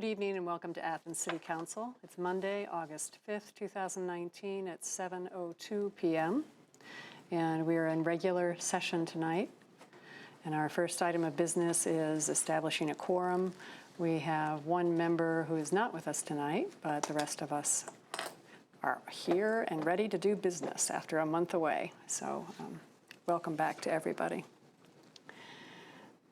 Good evening and welcome to Athens City Council. It's Monday, August 5th, 2019 at 7:02 p.m. And we are in regular session tonight. And our first item of business is establishing a quorum. We have one member who is not with us tonight, but the rest of us are here and ready to do business after a month away. So welcome back to everybody.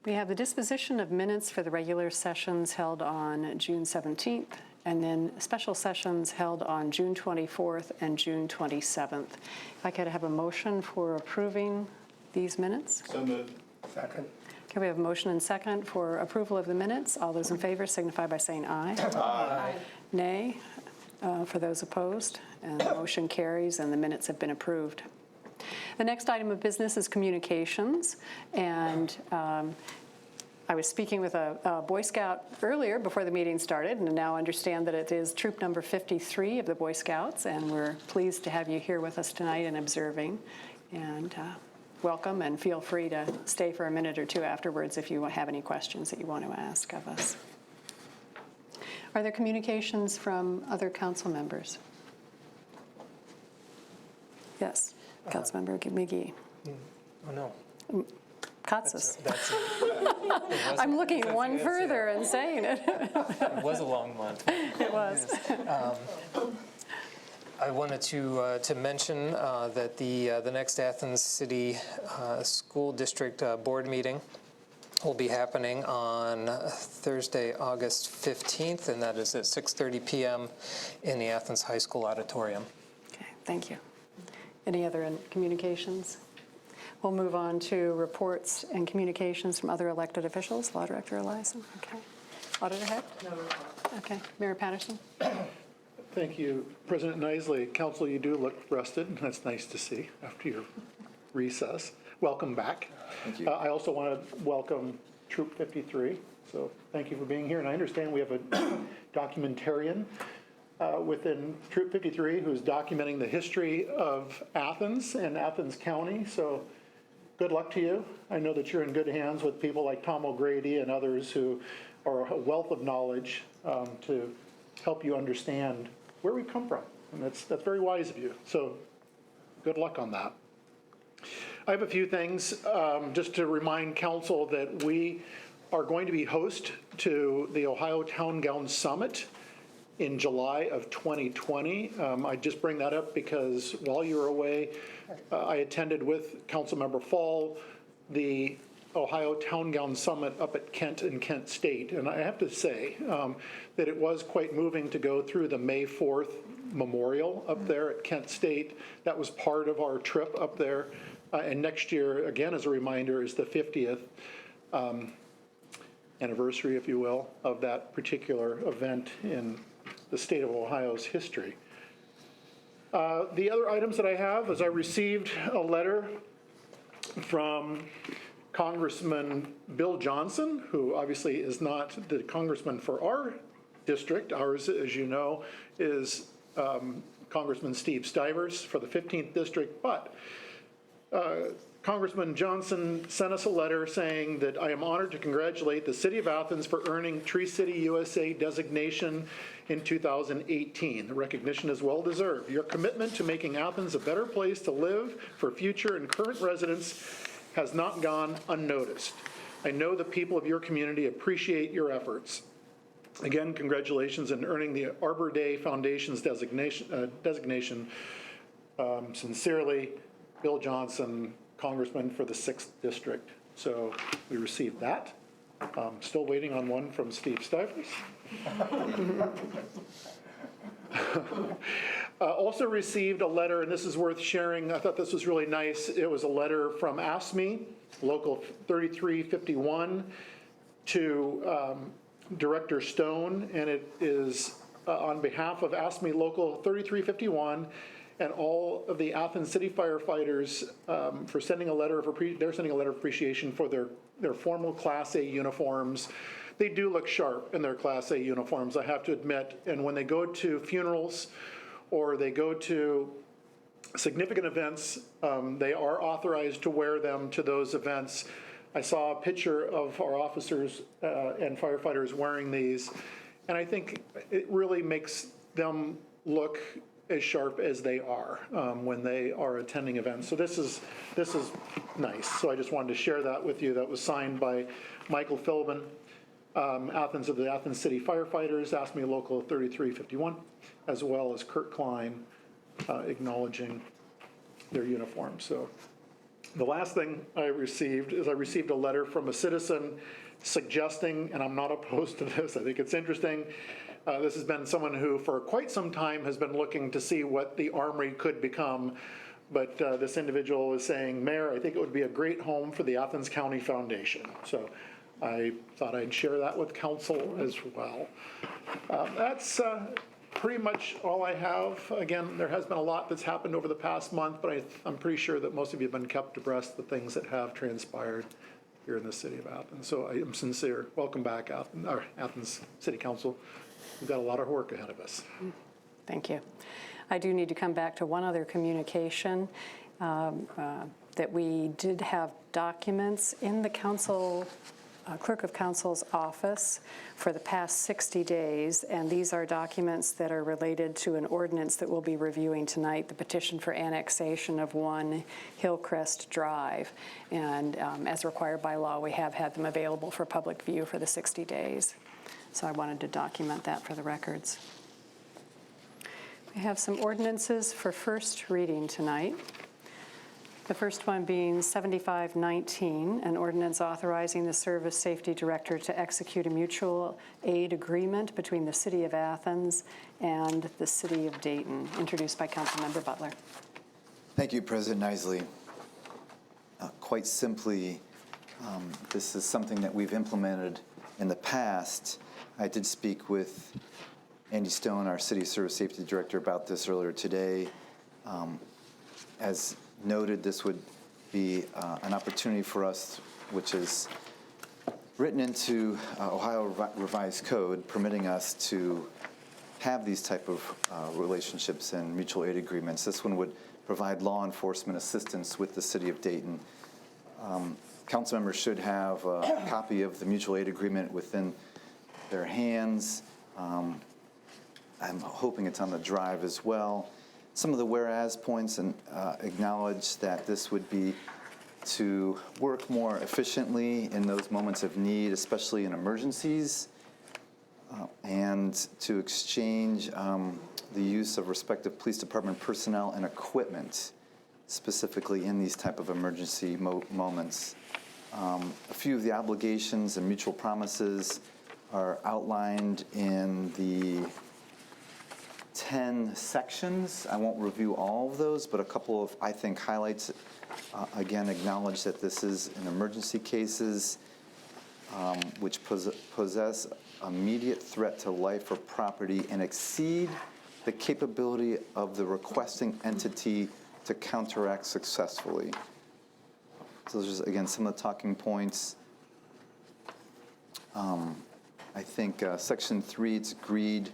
We have the disposition of minutes for the regular sessions held on June 17th, and then special sessions held on June 24th and June 27th. If I could have a motion for approving these minutes? So moved. Second. Okay, we have a motion and second for approval of the minutes. All those in favor signify by saying aye. Aye. Nay for those opposed, and the motion carries and the minutes have been approved. The next item of business is communications, and I was speaking with a Boy Scout earlier before the meeting started, and now understand that it is troop number 53 of the Boy Scouts, and we're pleased to have you here with us tonight and observing. And welcome, and feel free to stay for a minute or two afterwards if you have any questions that you want to ask of us. Are there communications from other council members? Yes. Councilmember McGee. Oh, no. Katsas. I'm looking one further and saying it. It was a long month. It was. I wanted to mention that the next Athens City School District Board meeting will be happening on Thursday, August 15th, and that is at 6:30 p.m. in the Athens High School auditorium. Okay, thank you. Any other communications? We'll move on to reports and communications from other elected officials. Law Director Elias. Okay. Auditor Heck? No report. Okay. Mayor Patterson? Thank you, President Nisley. Council, you do look rested. That's nice to see after your recess. Welcome back. Thank you. I also want to welcome Troop 53. So thank you for being here. And I understand we have a documentarian within Troop 53 who's documenting the history of Athens and Athens County. So good luck to you. I know that you're in good hands with people like Tom O'Grady and others who are a wealth of knowledge to help you understand where we come from. And that's very wise of you. So good luck on that. I have a few things just to remind council that we are going to be host to the Ohio Town Gown Summit in July of 2020. I just bring that up because while you were away, I attended with Councilmember Fall the Ohio Town Gown Summit up at Kent and Kent State. And I have to say that it was quite moving to go through the May 4th memorial up there at Kent State. That was part of our trip up there. And next year, again, as a reminder, is the 50th anniversary, if you will, of that particular event in the state of Ohio's history. The other items that I have is I received a letter from Congressman Bill Johnson, who obviously is not the congressman for our district. Ours, as you know, is Congressman Steve Stivers for the 15th district, but Congressman Johnson sent us a letter saying that I am honored to congratulate the City of Athens for earning Tree City USA designation in 2018. The recognition is well deserved. Your commitment to making Athens a better place to live for future and current residents has not gone unnoticed. I know the people of your community appreciate your efforts. Again, congratulations in earning the Arbor Day Foundation's designation. Sincerely, Bill Johnson, Congressman for the 6th District. So we received that. Still waiting on one from Steve Stivers. Also received a letter, and this is worth sharing. I thought this was really nice. It was a letter from ASME, Local 3351, to Director Stone, and it is on behalf of ASME Local 3351 and all of the Athens City firefighters for sending a letter of appreciation for their formal Class A uniforms. They do look sharp in their Class A uniforms, I have to admit. And when they go to funerals or they go to significant events, they are authorized to wear them to those events. I saw a picture of our officers and firefighters wearing these, And I think it really makes them look as sharp as they are when they are attending events. So this is nice. So I just wanted to share that with you. That was signed by Michael Philbin, Athens of the Athens City Firefighters, AFSCME Local 3351, as well as Kurt Klein acknowledging their uniform. So the last thing I received is I received a letter from a citizen suggesting, and I'm not opposed to this, I think it's interesting. This has been someone who for quite some time has been looking to see what the Armory could become. But this individual is saying, Mayor, I think it would be a great home for the Athens County Foundation. So I thought I'd share that with council as well. That's pretty much all I have. Again, there has been a lot that's happened over the past month, but I'm pretty sure that most of you have been kept abreast of the things that have transpired here in the city of Athens. So I am sincere. Welcome back, Athens City Council. We've got a lot of work ahead of us. Thank you. I do need to come back to one other communication, that we did have documents in the council, clerk of council's office for the past 60 days, and these are documents that are related to an ordinance that we'll be reviewing tonight, the petition for annexation of 1 Hillcrest Drive. And as required by law, we have had them available for public view for the 60 days. So I wanted to document that for the records. We have some ordinances for first reading tonight. The first one being 7519, an ordinance authorizing the Service Safety Director to execute a mutual aid agreement between the City of Athens and the City of Dayton, introduced by Councilmember Butler. Thank you, President Isley. Quite simply, this is something that we've implemented in the past. I did speak with Andy Stone, our City Service Safety Director, about this earlier today. As noted, this would be an opportunity for us, which is written into Ohio Revised Code, permitting us to have these type of relationships and mutual aid agreements. This one would provide law enforcement assistance with the City of Dayton. Council members should have a copy of the mutual aid agreement within their hands. I'm hoping it's on the drive as well. Some of the whereas points and acknowledge that this would be to work more efficiently in those moments of need, especially in emergencies, and to exchange the use of respective police department personnel and equipment, specifically in these type of emergency moments. A few of the obligations and mutual promises are outlined in the 10 sections. I won't review all of those, but a couple of, I think, highlights. Again, acknowledge that this is in emergency cases which possess immediate threat to life or property and exceed the capability of the requesting entity to counteract successfully. So those are, again, some of the talking points. I think Section 3, it's agreed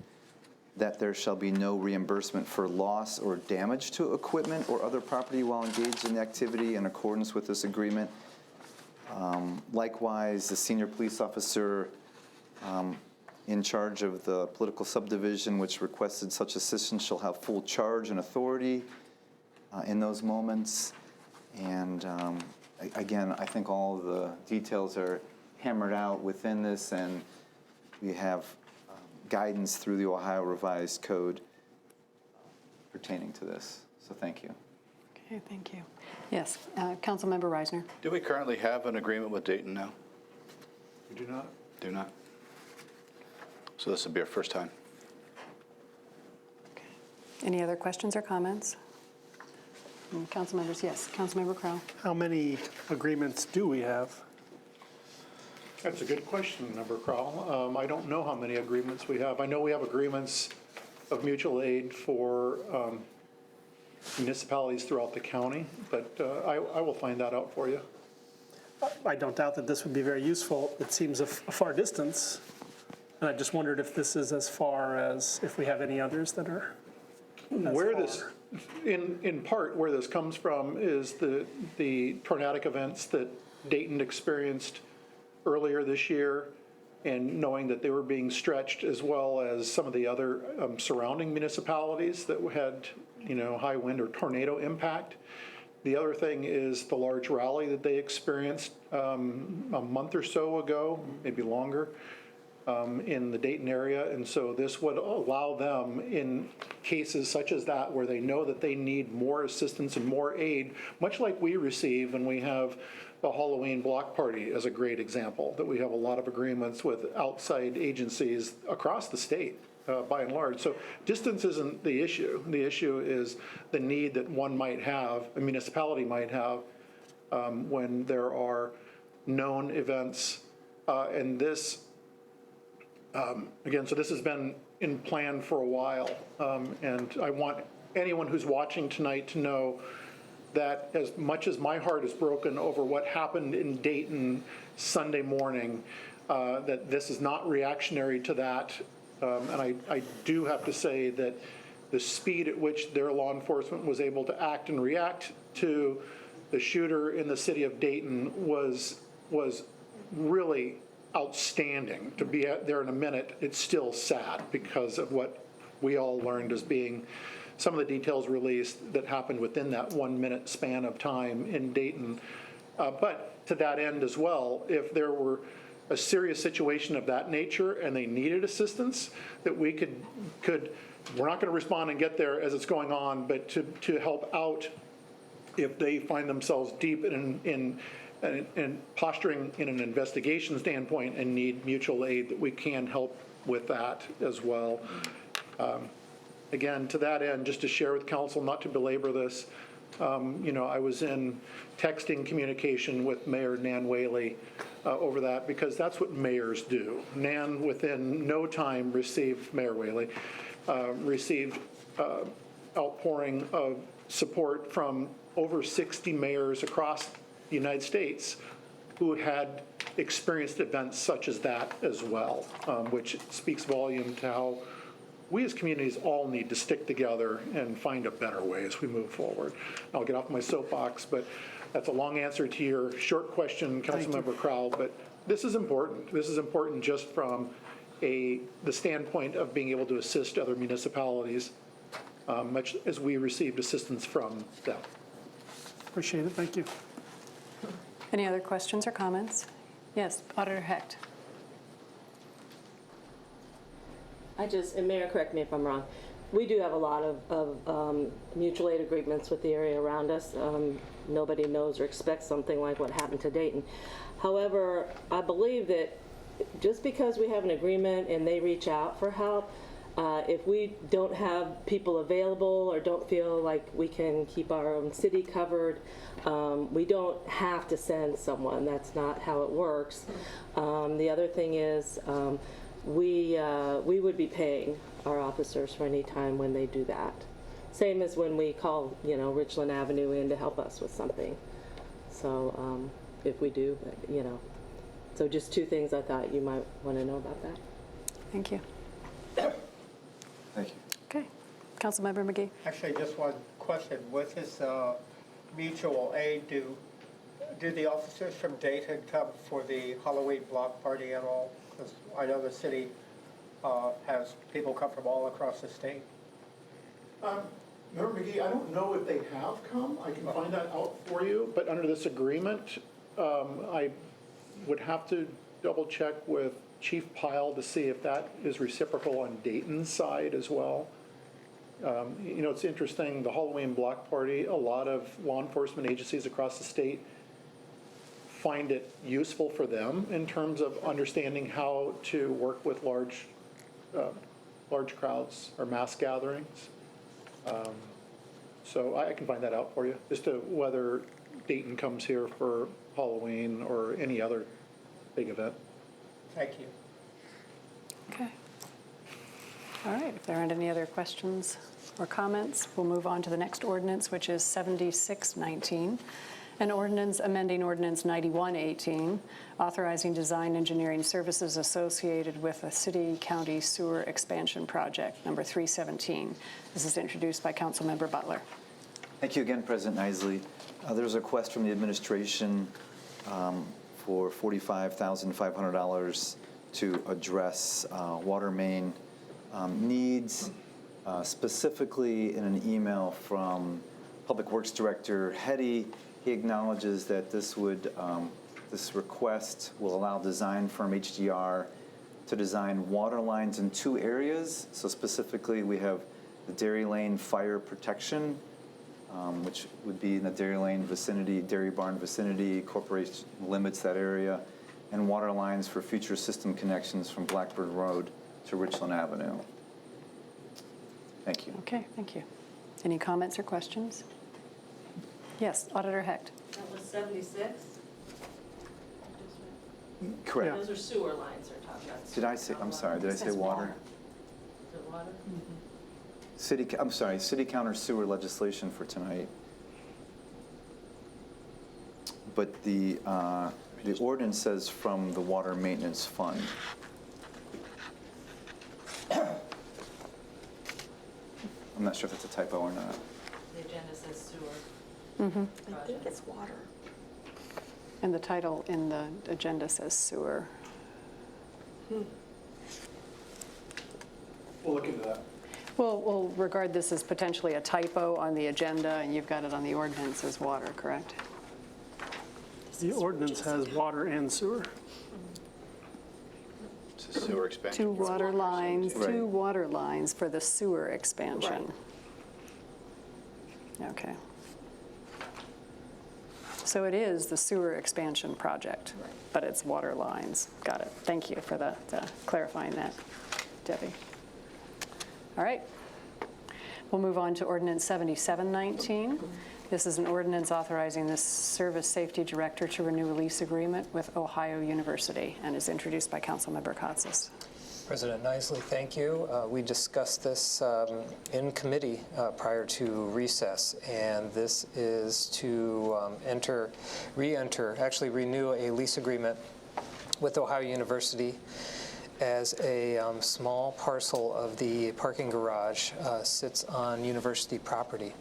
that there shall be no reimbursement for loss or damage to equipment or other property while engaged in activity in accordance with this agreement. Likewise, the senior police officer in charge of the political subdivision which requested such assistance shall have full charge and authority in those moments. And again, I think all the details are hammered out within this, and we have guidance through the Ohio Revised Code pertaining to this. So thank you. Okay, thank you. Yes, Councilmember Reisner. Do we currently have an agreement with Dayton now? We do not. Do not. So this would be our first time. Okay. Any other questions or comments? Council members, yes. Councilmember Crowe. How many agreements do we have? That's a good question, Member Crowell. I don't know how many agreements we have. I know we have agreements of mutual aid for municipalities throughout the county, but I will find that out for you. I don't doubt that this would be very useful. It seems a far distance, and I just wondered if this is as far as, if we have any others that are Where this, in part, where this comes from is the tornadic events that Dayton experienced earlier this year. and knowing that they were being stretched, as well as some of the other surrounding municipalities that had, high wind or tornado impact. The other thing is the large rally that they experienced a month or so ago, maybe longer, in the Dayton area. And so this would allow them, in cases such as that, where they know that they need more assistance and more aid, much like we receive when we have the Halloween block party as a great example, that we have a lot of agreements with outside agencies across the state. By and large. So distance isn't the issue. The issue is the need that one might have, a municipality might have, when there are known events. And this, again, so this has been in plan for a while. And I want anyone who's watching tonight to know that as much as my heart is broken over what happened in Dayton Sunday morning, that this is not reactionary to that. And I do have to say that the speed at which their law enforcement was able to act and react to the shooter in the city of Dayton was really outstanding. To be there in a minute, it's still sad because of what we all learned as being some of the details released that happened within that 1 minute span of time in Dayton. But to that end as well, if there were a serious situation of that nature and they needed assistance, that we could we're not going to respond and get there as it's going on, but to help out if they find themselves deep in posturing in an investigation standpoint and need mutual aid, that we can help with that as well. Again, to that end, just to share with council, not to belabor this, I was in texting communication with Mayor Nan Whaley over that, because that's what mayors do. Nan, within no time, Mayor Whaley received outpouring of support from over 60 mayors across the United States who had experienced events such as that as well, which speaks volume to how we as communities all need to stick together and find a better way as we move forward. I'll get off my soapbox, but that's a long answer to your short question, Councilmember Crowell, but this is important. This is important just from the standpoint of being able to assist other municipalities, much as we received assistance from them. Appreciate it, thank you. Any other questions or comments? Yes, Auditor Hecht. And Mayor, correct me if I'm wrong, we do have a lot of mutual aid agreements with the area around us. Nobody knows or expects something like what happened to Dayton. However, I believe that just because we have an agreement and they reach out for help, if we don't have people available or don't feel like we can keep our own city covered, we don't have to send someone. That's not how it works. The other thing is, we would be paying our officers for any time when they do that. Same as when we call, Richland Avenue in to help us with something. So if we do, so just two things I thought you might want to know about that. Thank you. Thank you. Okay. Councilmember McGee. Actually, just one question. With this mutual aid, do the officers from Dayton come for the Halloween block party at all? Because I know the city has people come from all across the state. Member McGee, I don't know if they have come. I can find that out for you. But under this agreement, I would have to double check with Chief Pyle to see if that is reciprocal on Dayton's side as well. It's interesting, the Halloween block party, a lot of law enforcement agencies across the state find it useful for them in terms of understanding how to work with large crowds or mass gatherings. So I can find that out for you, as to whether Dayton comes here for Halloween or any other big event. Thank you. Okay. All right, if there aren't any other questions or comments, we'll move on to the next ordinance, which is 7619, an ordinance amending Ordinance 9118, authorizing design engineering services associated with a city-county sewer expansion project, number 317. This is introduced by Councilmember Butler. Thank you again, President Isley. There's a request from the administration for $45,500 to address water main needs. Specifically, in an email from Public Works Director Hetty, he acknowledges that this request will allow design firm HDR to design water lines in 2 areas. So specifically, we have the Dairy Lane fire protection, which would be in the Dairy Lane vicinity, Dairy Barn vicinity. Corporation limits that area, and water lines for future system connections from Blackbird Road to Richland Avenue. Thank you. Okay, thank you. Any comments or questions? Yes, Auditor Hecht. That was 76? Correct. Those are sewer lines they're talking about. Did I say, I'm sorry, did I say water? Is it water? I'm sorry, city counter sewer legislation for tonight. But the ordinance says from the water maintenance fund. I'm not sure if it's a typo or not. The agenda says sewer. I think it's water. And the title in the agenda says sewer. We'll look into that. Well, we'll regard this as potentially a typo on the agenda, and you've got it on the ordinance as water, correct? The ordinance has water and sewer. It's a sewer expansion. 2 water lines, Right. 2 water lines for the sewer expansion. Okay. So it is the sewer expansion project, but it's water lines. Got it. Thank you for the clarifying that, Debbie. All right. We'll move on to Ordinance 7719. This is an ordinance authorizing the Service Safety Director to renew a lease agreement with Ohio University and is introduced by Councilmember Katsas. President Nisley, thank you. We discussed this in committee prior to recess, and this is to renew a lease agreement with Ohio University as a small parcel of the parking garage sits on university property.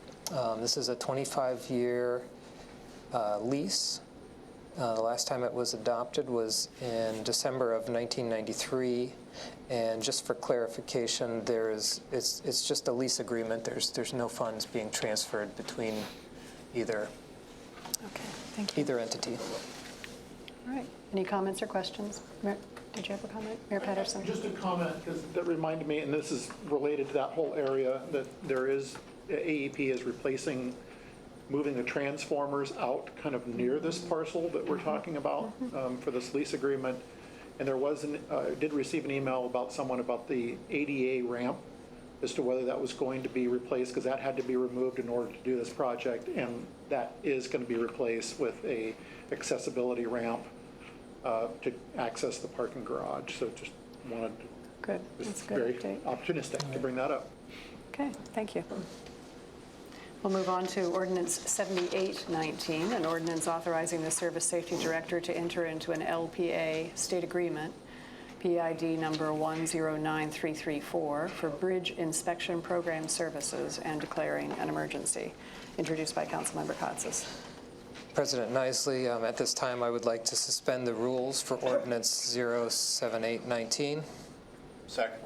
This is a 25-year lease. The last time it was adopted was in December of 1993. And just for clarification, it's just a lease agreement. There's no funds being transferred between either entity. All right. Any comments or questions? Mayor, did you have a comment? Mayor Patterson? Just a comment, because that reminded me, and this is related to that whole area, that there is, AEP is moving the transformers out kind of near this parcel that we're talking about for this lease agreement. And there was did receive an email about the ADA ramp as to whether that was going to be replaced, because that had to be removed in order to do this project, and that is going to be replaced with a accessibility ramp to access the parking garage. So just wanted Good. to, That's just a good very update. opportunistic to bring that up. Okay, thank you. We'll move on to Ordinance 7819, an ordinance authorizing the Service Safety Director to enter into an LPA state agreement, PID number 109334, for bridge inspection program services and declaring an emergency. Introduced by Councilmember Katsas. President Nisley, at this time I would like to suspend the rules for Ordinance 07819. Second.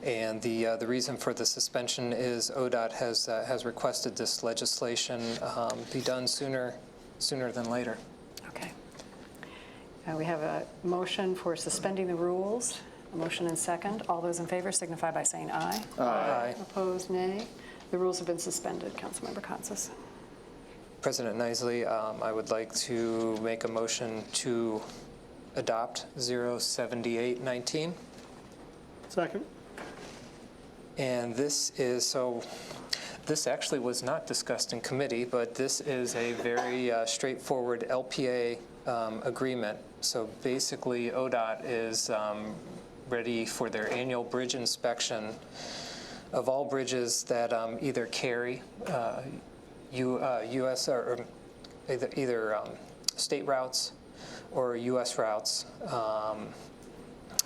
And the reason for the suspension is ODOT has requested this legislation be done sooner than later. Okay. We have a motion for suspending the rules, a motion and second. All those in favor signify by saying aye. Aye. Opposed, nay. The rules have been suspended. Councilmember Katsas. President Nisley, I would like to make a motion to adopt 07819. Second. And this actually was not discussed in committee, but this is a very straightforward LPA agreement. So basically, ODOT is ready for their annual bridge inspection of all bridges that either carry U.S. or either state routes or U.S. routes.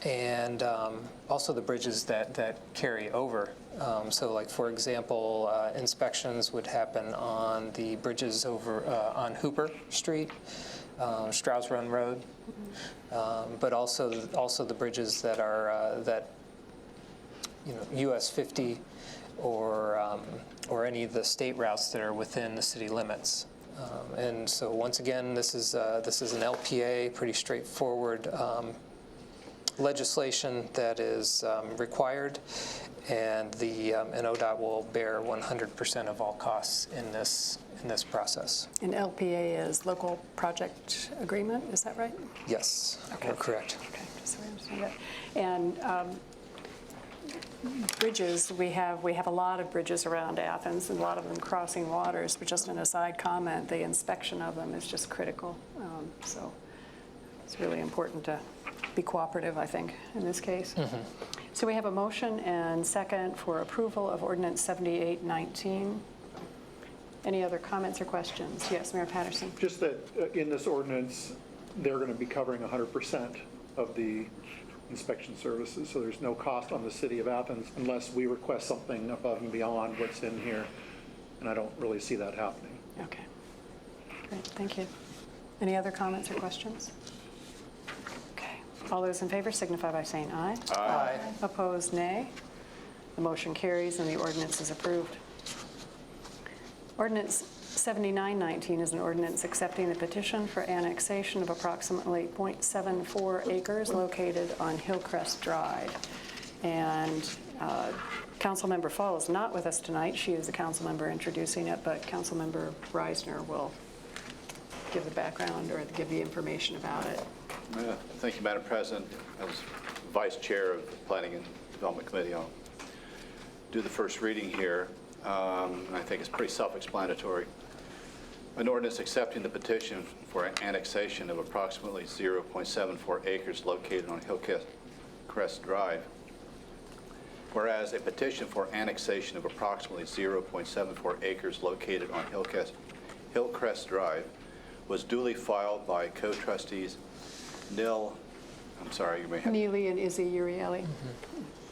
And also the bridges that carry over. So like, for example, inspections would happen on the bridges over on Hooper Street, Strauss Run Road, but also the bridges that are US 50 or any of the state routes that are within the city limits. And so once again, this is an LPA, pretty straightforward legislation that is required, and and ODOT will bear 100% of all costs in this process. And LPA is local project agreement, is that right? Yes, you're correct. Okay, just so I understand that. And bridges, we have a lot of bridges around Athens, and a lot of them crossing waters, but just an aside comment, the inspection of them is just critical. So it's really important to be cooperative, I think, in this case. So we have a motion and second for approval of Ordinance 7819. Any other comments or questions? Yes, Mayor Patterson. Just that in this ordinance, they're going to be covering 100% of the inspection services, so there's no cost on the city of Athens unless we request something above and beyond what's in here, and I don't really see that happening. Okay, great, thank you. Any other comments or questions? Okay, all those in favor signify by saying aye. Aye. Opposed, nay. The motion carries and the ordinance is approved. Ordinance 7919 is an ordinance accepting the petition for annexation of approximately 0.74 acres located on Hillcrest Drive. And Councilmember Fall is not with us tonight. She is the council member introducing it, but Councilmember Reisner will give the background or give the information about it. Thank you, Madam President. As Vice Chair of the Planning and Development Committee, I'll do the first reading here. I think it's pretty self-explanatory. An ordinance accepting the petition for annexation of approximately 0.74 acres located on Hillcrest Drive. Whereas a petition for annexation of approximately 0.74 acres located on Hillcrest Drive was duly filed by co-trustees Neely and Izzy Urieli.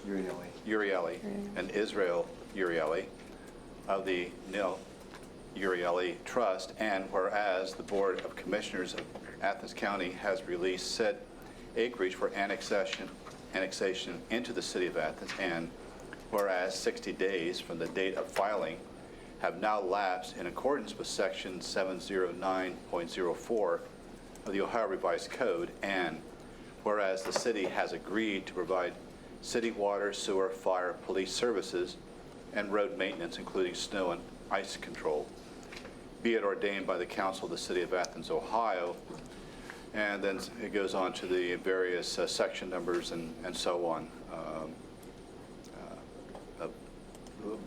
Urieli and Israel Urieli of the Urieli Trust, and whereas the Board of Commissioners of Athens County has released said acreage for annexation into the city of Athens, and whereas 60 days from the date of filing have now lapsed in accordance with Section 709.04 of the Ohio Revised Code, and whereas the city has agreed to provide city water, sewer, fire, police services, and road maintenance, including snow and ice control, be it ordained by the Council of the City of Athens, Ohio. And then it goes on to the various section numbers and so on.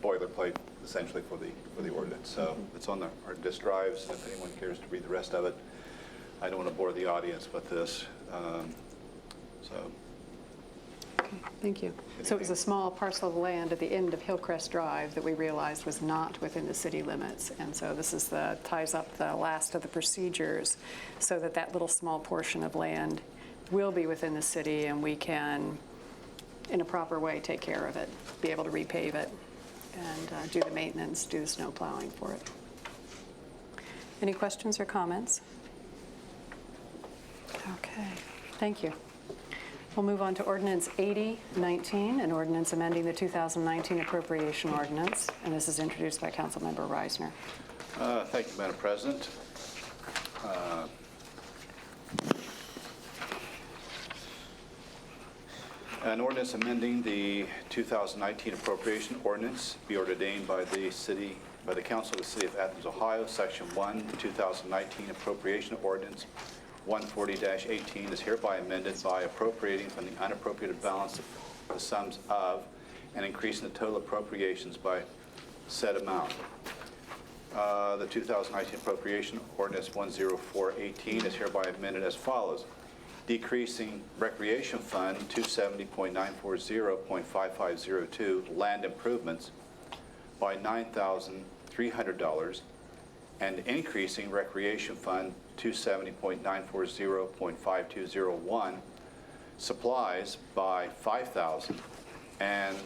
Boilerplate, essentially, for the ordinance. So it's on our disk drives, if anyone cares to read the rest of it. I don't want to bore the audience with this. Okay, thank you. So it was a small parcel of land at the end of Hillcrest Drive that we realized was not within the city limits. And so this is ties up the last of the procedures so that that little small portion of land will be within the city, and we can, in a proper way, take care of it, be able to repave it, and do the maintenance, do the snow plowing for it. Any questions or comments? Okay, thank you. We'll move on to Ordinance 8019, an ordinance amending the 2019 appropriation ordinance, and this is introduced by Councilmember Reisner. Thank you, Madam President. An ordinance amending the 2019 appropriation ordinance be ordained by the Council of the City of Athens, Ohio, Section 1, 2019 appropriation ordinance 140-18 is hereby amended by appropriating from the unappropriated balance of the sums of and increasing the total appropriations by said amount. The 2019 appropriation ordinance 104-18 is hereby amended as follows. Decreasing Recreation Fund 270.940.5502 land improvements by $9,300 and increasing Recreation Fund 270.940.5201 supplies by $5,000 and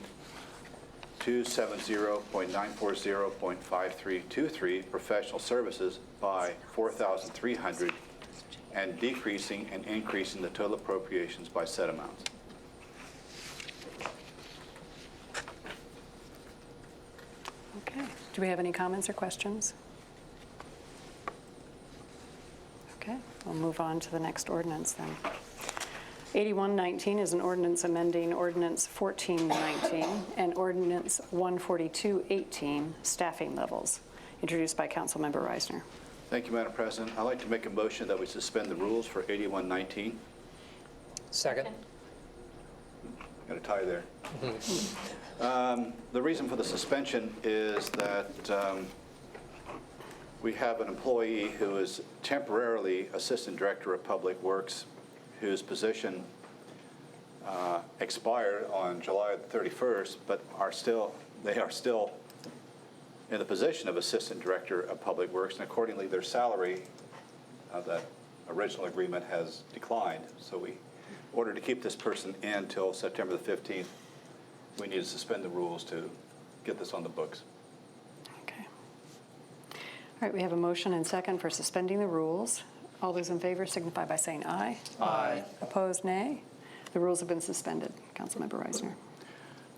270.940.5323 professional services by $4,300 and decreasing and increasing the total appropriations by said amounts. Okay. Do we have any comments or questions? Okay, we'll move on to the next ordinance then. 8119 is an ordinance amending Ordinance 1419 and Ordinance 14218, staffing levels, introduced by Councilmember Reisner. Thank you, Madam President. I'd like to make a motion that we suspend the rules for 8119. Second? Got a tie there. The reason for the suspension is that we have an employee who is temporarily Assistant Director of Public Works, whose position expired on July 31st, but they are still in the position of Assistant Director of Public Works, and accordingly their salary, that original agreement has declined. So in order to keep this person in until September the 15th, we need to suspend the rules to get this on the books. Okay. All right, we have a motion and second for suspending the rules. All those in favor signify by saying aye. Aye. Opposed, nay. The rules have been suspended. Councilmember Reisner.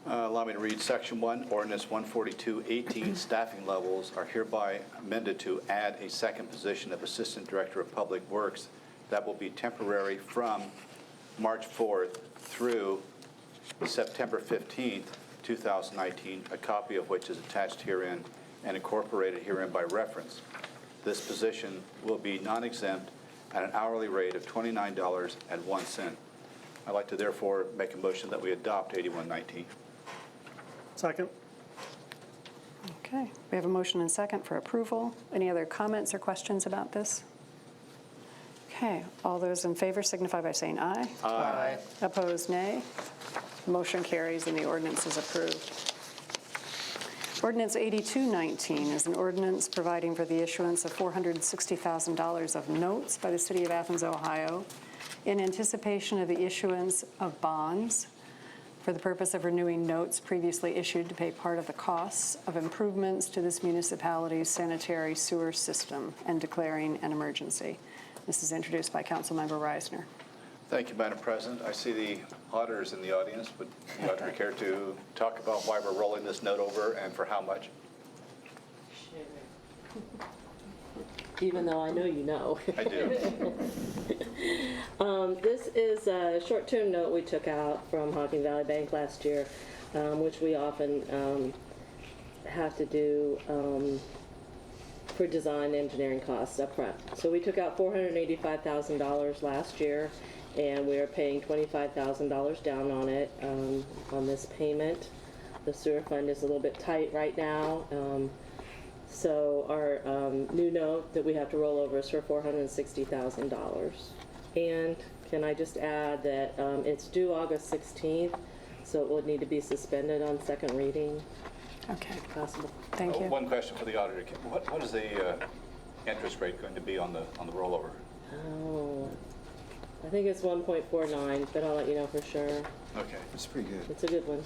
Allow me to read Section 1, Ordinance 14218, staffing levels are hereby amended to add a second position of Assistant Director of Public Works that will be temporary from March 4th through September 15th, 2019, a copy of which is attached herein and incorporated herein by reference. This position will be non-exempt at an hourly rate of $29.01. I'd like to therefore make a motion that we adopt 8119. Second? Okay, we have a motion and second for approval. Any other comments or questions about this? Okay, all those in favor signify by saying aye. Aye. Opposed, nay. Motion carries and the ordinance is approved. Ordinance 8219 is an ordinance providing for the issuance of $460,000 of notes by the City of Athens, Ohio, in anticipation of the issuance of bonds for the purpose of renewing notes previously issued to pay part of the costs of improvements to this municipality's sanitary sewer system and declaring an emergency. This is introduced by Councilmember Reisner. Thank you, Madam President. I see the auditors in the audience. Would the auditor care to talk about why we're rolling this note over and for how much? Even though I know you know. I do. This is a short-term note we took out from Hocking Valley Bank last year, which we often have to do for design engineering costs up front. So we took out $485,000 last year, and we are paying $25,000 down on it on this payment. The sewer fund is a little bit tight right now. So our new note that we have to roll over is for $460,000. And can I just add that it's due August 16th, so it would need to be suspended on second reading, Okay, if possible. thank you. One question for the auditor. What is the interest rate going to be on the rollover? Oh, I think it's 1.49, but I'll let you know for sure. Okay. It's pretty good. It's a good one.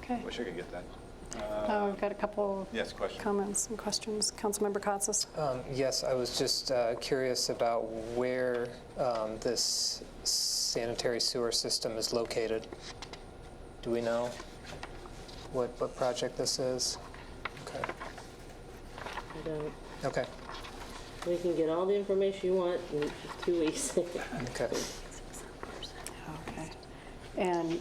Okay. Wish I could get that. We've got a couple Yes, question. comments and questions. Councilmember Katsas. Yes, I was just curious about where this sanitary sewer system is located. Do we know what project this is? Okay. I don't. Okay. We can get all the information you want in 2 weeks. Okay. Okay. And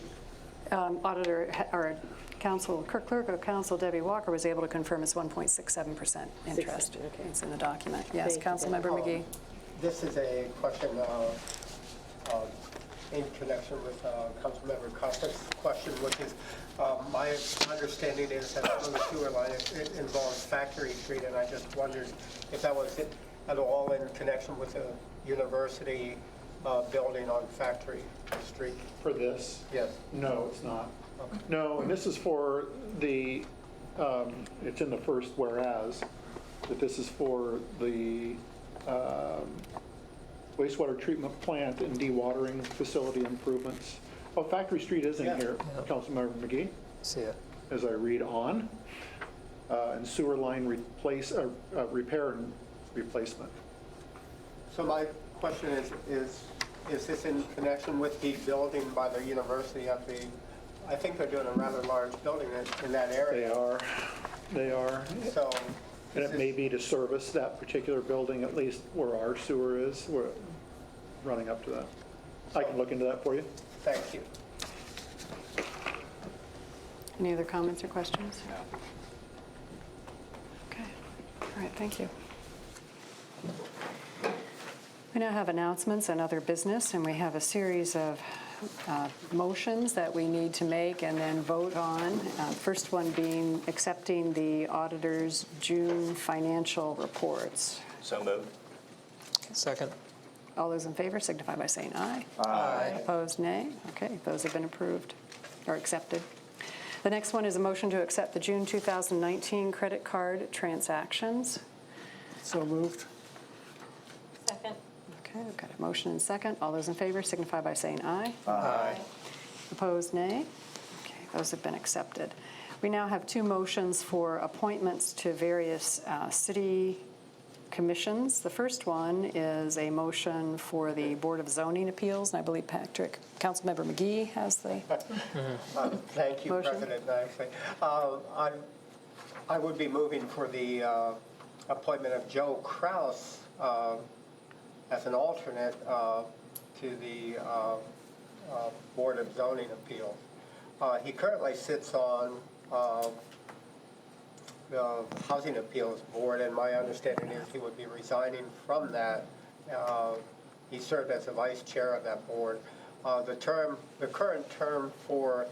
Auditor, or Clerk of Council Debbie Walker was able to confirm it's 1.67% interest. Okay. It's in the document. Yes, Thank you. Councilmember McGee. This is a question in connection with Councilmember Costa's question, which is, my understanding is that on the sewer line, it involves Factory Street, and I just wondered if that was at all in connection with the university building on Factory Street. For this? Yes. No, it's not. Okay. No, and this is for the, it's in the first whereas, that this is for the wastewater treatment plant and dewatering facility improvements. Oh, Factory Street is in Yeah. here, Councilmember McGee, See it. as I read on. And sewer line repair and replacement. So my question is this in connection with the building by the university at the, I think they're doing a rather large building in that area. They are. So. And it may be to service that particular building, at least where our sewer is. We're running up to that. I can look into that for you. Thank you. Any other comments or questions? No. Okay, all right, thank you. We now have announcements and other business, and we have a series of motions that we need to make and then vote on. First one being accepting the auditor's June financial reports. So moved. Second. All those in favor signify by saying aye. Aye. Opposed, nay. Okay, those have been approved or accepted. The next one is a motion to accept the June 2019 credit card transactions. So moved. Second. Okay, we've got a motion and second. All those in favor signify by saying aye. Aye. Opposed, nay. Okay, those have been accepted. We now have two motions for appointments to various city commissions. The first one is a motion for the Board of Zoning Appeals, and I believe Councilmember McGee has the Thank you, Motion. President Nicely. I would be moving for the appointment of Joe Kraus as an alternate to the Board of Zoning Appeals. He currently sits on the Housing Appeals Board, and my understanding is he would be resigning from that. He served as the vice chair of that board. The current term for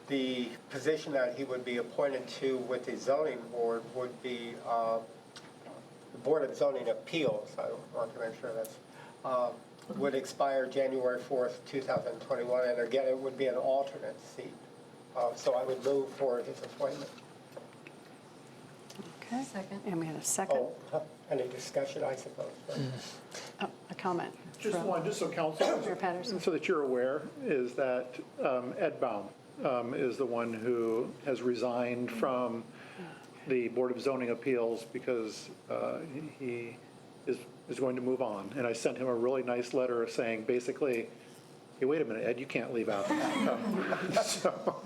the position that he would be appointed to with the zoning board would be the Board of Zoning Appeals. I want to make sure that's would expire January 4th, 2021, and again, it would be an alternate seat. So I would move for his appointment. Okay. Second. And we had a second. Oh, any discussion, I suppose. Oh, a comment. Just from- one, just so council, Mayor Patterson. so that you're aware, is that Ed Baum is the one who has resigned from the Board of Zoning Appeals because he is going to move on. And I sent him a really nice letter saying, basically, hey, wait a minute, Ed, you can't leave out. So,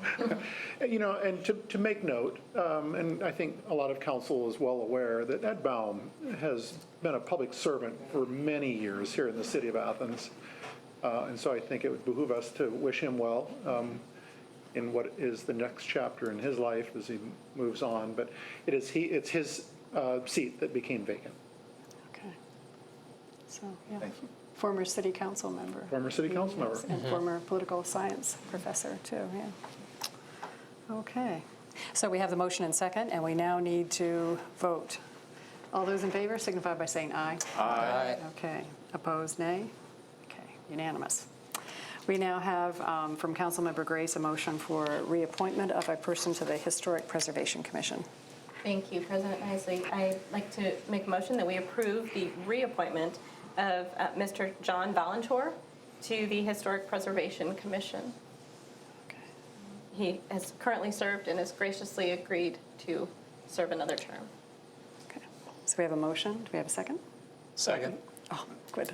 and to make note, and I think a lot of council is well aware that Ed Baum has been a public servant for many years here in the city of Athens. And so I think it would behoove us to wish him well in what is the next chapter in his life as he moves on. But it's his seat that became vacant. Okay. So, yeah. Thank you. Former city council member. Former city council member. Yes, and former political science professor, too, yeah. Okay. So we have the motion and second, and we now need to vote. All those in favor signify by saying aye. Aye. Okay. Opposed, nay? Okay, unanimous. We now have from Councilmember Grace a motion for reappointment of a person to the Historic Preservation Commission. Thank you, President Isley. I'd like to make a motion that we approve the reappointment of Mr. John Valentour to the Historic Preservation Commission. Okay. He has currently served and has graciously agreed to serve another term. Okay. So we have a motion. Do we have a second? Second. Oh, good.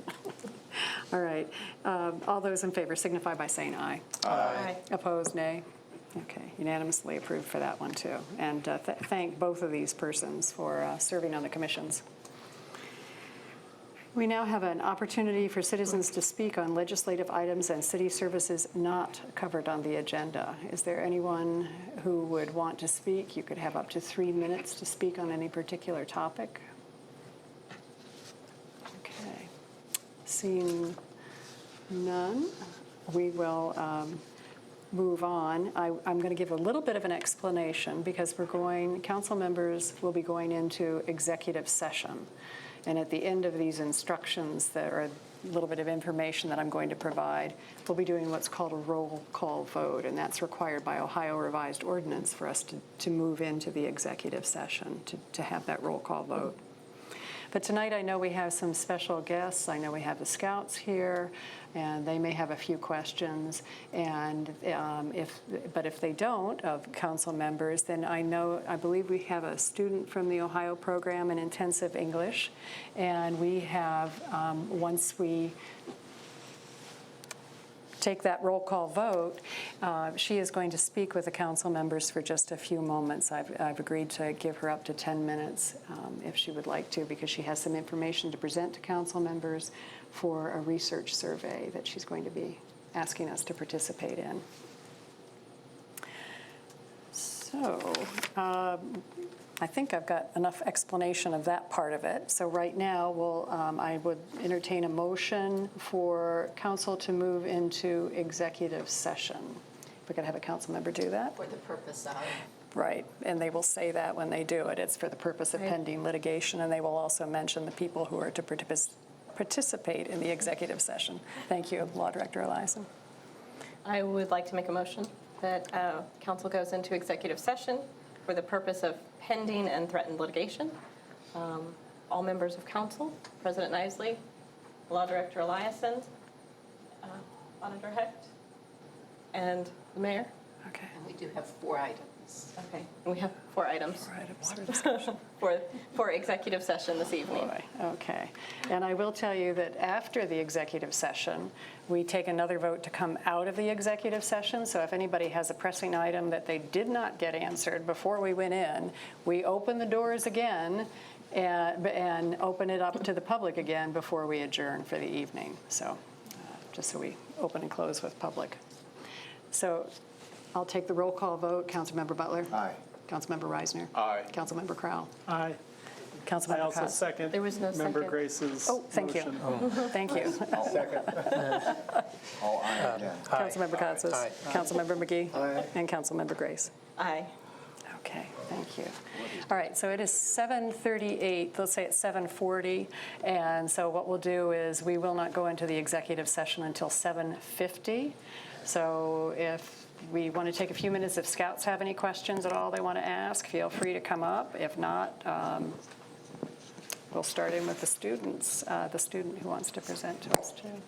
All right. All those in favor signify by saying aye. Aye. Opposed, nay? Okay, unanimously approved for that one, too. And thank both of these persons for serving on the commissions. We now have an opportunity for citizens to speak on legislative items and city services not covered on the agenda. Is there anyone who would want to speak? You could have up to 3 minutes to speak on any particular topic. Okay. Seeing none, we will move on. I'm going to give a little bit of an explanation because council members will be going into executive session. And at the end of these instructions, there are a little bit of information that I'm going to provide. We'll be doing what's called a roll call vote, and that's required by Ohio Revised Ordinance for us to move into the executive session to have that roll call vote. But tonight, I know we have some special guests. I know we have the Scouts here, and they may have a few questions. And if they don't, of council members, then I believe we have a student from the Ohio program in intensive English. And we have, once we take that roll call vote, she is going to speak with the council members for just a few moments. I've agreed to give her up to 10 minutes if she would like to, because she has some information to present to council members for a research survey that she's going to be asking us to participate in. So I think I've got enough explanation of that part of it. So right now, I would entertain a motion for council to move into executive session. We're going to have a council member do that. For the purpose of. Right, and they will say that when they do it. It's for the purpose of pending litigation, and they will also mention the people who are to participate in the executive session. Thank you, Law Director Eliason. I would like to make a motion that council goes into executive session for the purpose of pending and threatened litigation. All members of council, President Nisley, Law Director Eliason, Auditor Hecht, and the mayor. Okay. And we do have 4 items. Okay, and we have 4 items 4 items for discussion. for executive session this evening. Boy, okay. And I will tell you that after the executive session, we take another vote to come out of the executive session. So if anybody has a pressing item that they did not get answered before we went in, we open the doors again and open it up to the public again before we adjourn for the evening. So just so we open and close with public. So I'll take the roll call vote. Councilmember Butler? Aye. Councilmember Reisner? Aye. Councilmember Crowell? Aye. I Councilmember also Cotts? second There was no Member second. Grace's Oh, thank you. motion. Thank you. Second. All aye again. Councilmember Cotts? Aye. Councilmember McGee? And Councilmember Grace? Aye. Okay, thank you. All right, so it is 7:38, let's say it's 7:40, and so what we'll do is we will not go into the executive session until 7:50. So if we want to take a few minutes, if Scouts have any questions at all they want to ask, feel free to come up. If not, we'll start in with the students, the student who wants to present to us too.